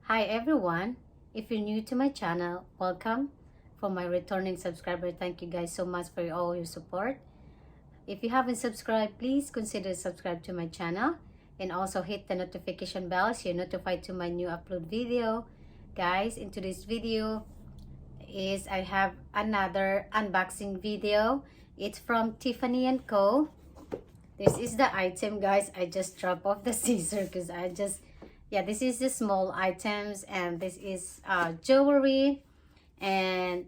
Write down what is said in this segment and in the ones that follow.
Hi everyone, if you're new to my channel, welcome. For my returning subscriber, thank you guys so much for all your support. If you haven't subscribed, please consider subscribe to my channel and also hit the notification bell so you're notified to my new upload video. Guys, in today's video I have another unboxing video. It's from Tiffany & Co. This is the item, guys. I just dropped off the scissor because this is the small items, and this is jewelry. And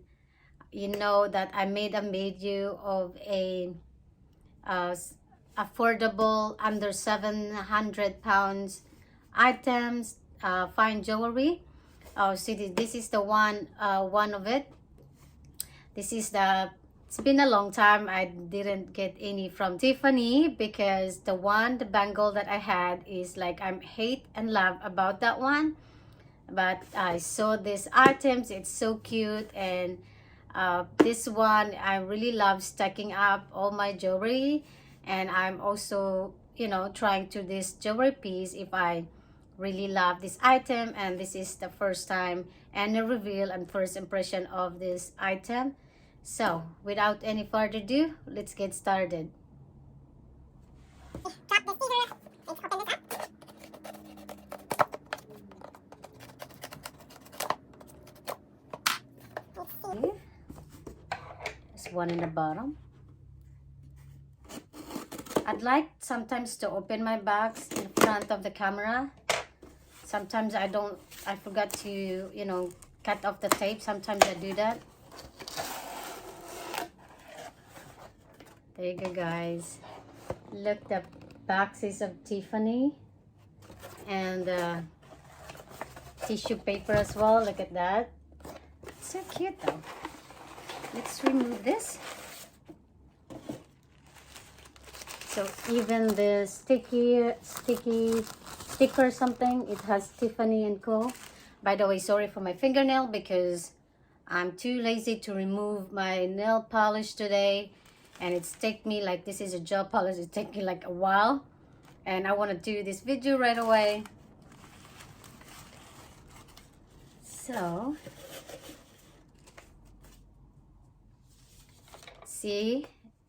you know that I made a video of a affordable under 700 pounds items, fine jewelry. Oh, see, this is the one of it. This is it's been a long time I didn't get any from Tiffany, because the bangle that I had is like I'm hate and love about that one. But I saw these items, it's so cute. And this one, I really love stacking up all my jewelry. And I'm also, trying to this jewelry piece if I really love this item. And this is the first time and a reveal and first impression of this item. So without any further ado, let's get started. Drop the scissors. Let's open this up. Let's see. There's one in the bottom. I'd like sometimes to open my bags in front of the camera. Sometimes I forgot to, cut off the tape. Sometimes I do that. There you go, guys. Look, the boxes of Tiffany and tissue paper as well. Look at that. It's so cute though. Let's remove this. So even the sticky sticker something, it has Tiffany & Co. By the way, sorry for my fingernail because I'm too lazy to remove my nail polish today. And it's take me like, this is a gel polish, it's taking like a while. And I want to do this video right away. So, see,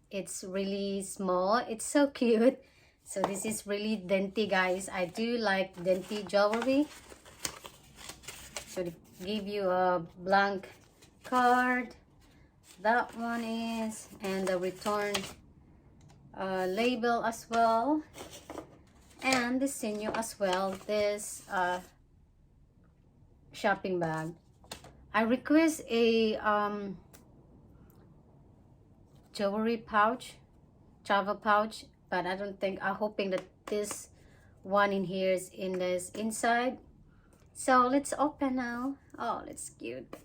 it's really small. It's so cute. So this is really dainty, guys. I do like dainty jewelry. So they give you a blank card. That one is, and the return label as well, and the senior as well. This shopping bag. I request a jewelry pouch, travel pouch, but I don't think. I'm hoping that this one in here is in this inside. So let's open now. Oh, it's cute.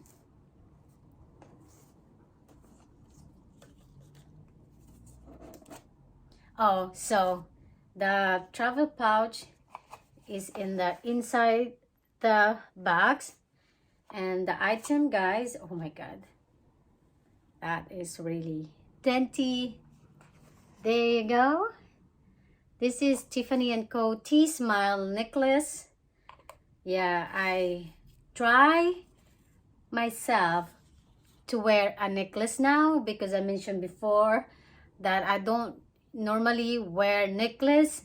Oh, so the travel pouch is in the inside the box, and the item, guys, oh my god, that is really dainty. There you go. This is Tiffany & Co. T-Smile necklace. Yeah, I try myself to wear a necklace now, because I mentioned before that I don't normally wear necklace.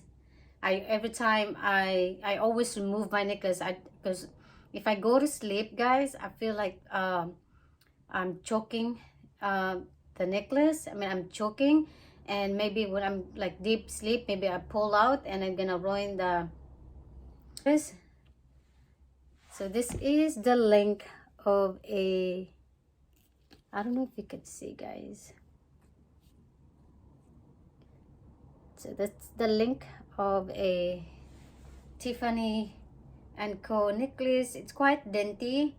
Every time I always remove my necklace, because if I go to sleep, guys, I feel like I'm choking the necklace. I mean, I'm choking, and maybe when I'm like deep sleep, maybe I pull out and I'm gonna ruin the this. So this is the link of a, I don't know if you could see, guys. So that's the link of a Tiffany & Co. necklace. It's quite dainty.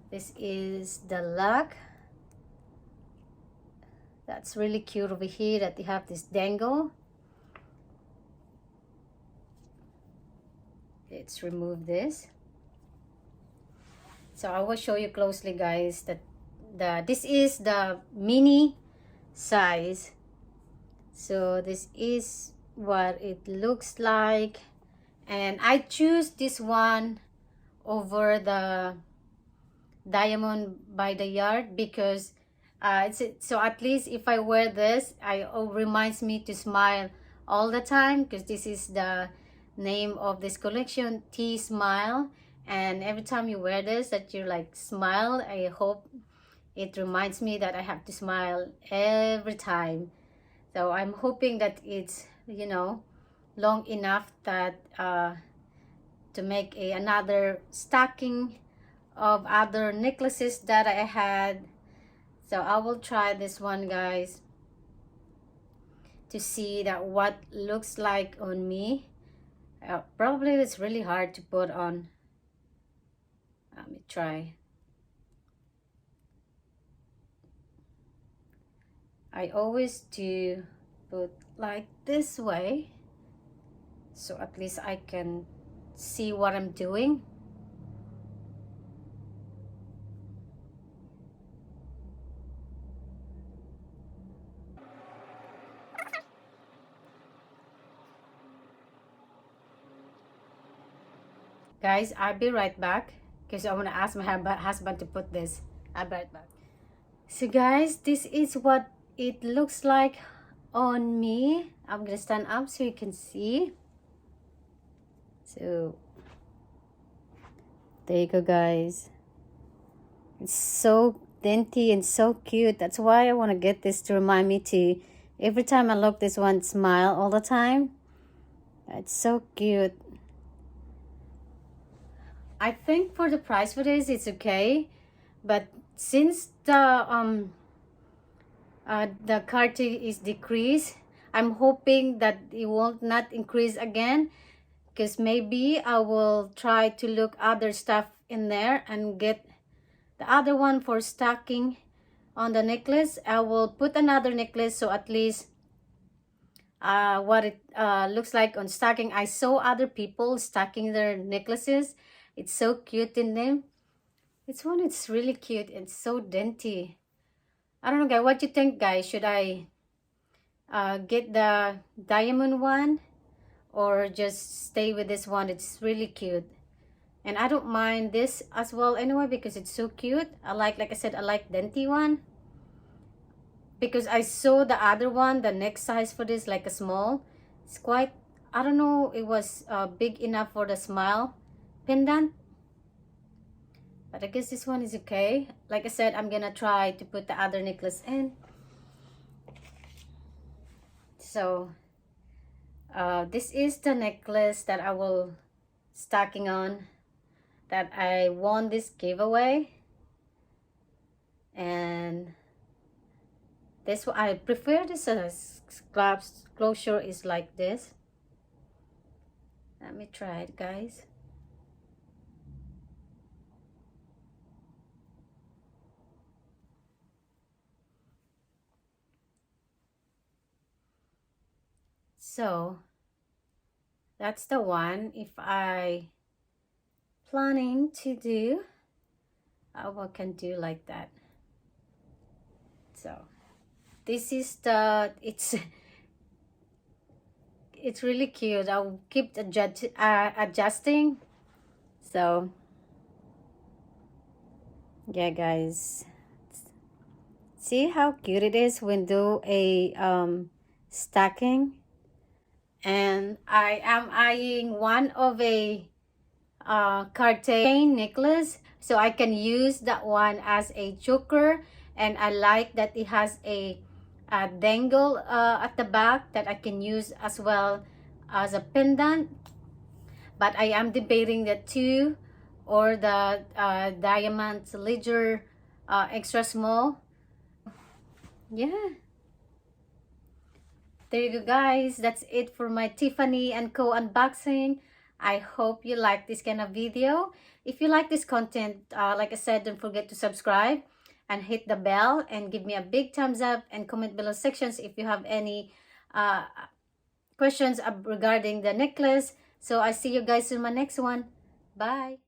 This is the lock. That's really cute over here that you have this dangle. Let's remove this. So I will show you closely, guys, that this is the mini size. So this is what it looks like, And I choose this one over the diamond by the yard because so at least if I wear this, reminds me to smile all the time, because this is the name of this collection, T Smile. And every time you wear this, that you like smile, I hope it reminds me that I have to smile every time. So I'm hoping that it's, you know, long enough that to make another stacking of other necklaces that I had. So I will try this one, guys, to see that what looks like on me. Probably it's really hard to put on. Let me try. I always do put like this way, so at least I can see what I'm doing. Guys, I'll be right back because I want to ask my husband to put this. I'll be right back. So guys, this is what it looks like on me. I'm gonna stand up so you can see. So there you go, guys. It's so dainty and so cute. That's why I want to get this to remind me to, every time I look this one, smile all the time. It's so cute. I think for the price for this, it's okay, but since the Cartier is decreased, I'm hoping that it will not increase again, because maybe I will try to look other stuff in there and get the other one for stacking on the necklace. I will put another necklace, so at least what it looks like on stacking. I saw other people stacking their necklaces. It's so cute in them. It's really cute and so dainty. I don't know, guys, what you think, guys? Should I get the diamond one or just stay with this one? It's really cute. And I don't mind this as well anyway, because it's so cute. Like I said, I like dainty one. Because I saw the other one, the next size for this, like a small. It's quite, I don't know, it was big enough for the smile pendant. But I guess this one is okay. Like I said, I'm gonna try to put the other necklace in. So this is the necklace that I will stacking on, that I won this giveaway. And this one, I prefer this closure is like this. Let me try it, guys. So that's the one. If I planning to do, I can do like that. So this is the, it's really cute. I'll keep adjusting. So yeah, guys, see how cute it is when do a stacking. And I am eyeing one of a Cartier necklace, so I can use that one as a choker. And I like that it has a dangle at the back that I can use as well as a pendant. But I am debating the two or the diamond ledger extra small. Yeah, there you go, guys. That's it for my Tiffany & Co unboxing. I hope you like this kind of video. If you like this content, like I said, don't forget to subscribe and hit the bell and give me a big thumbs up, and comment below sections if you have any questions regarding the necklace. So I see you guys in my next one. Bye.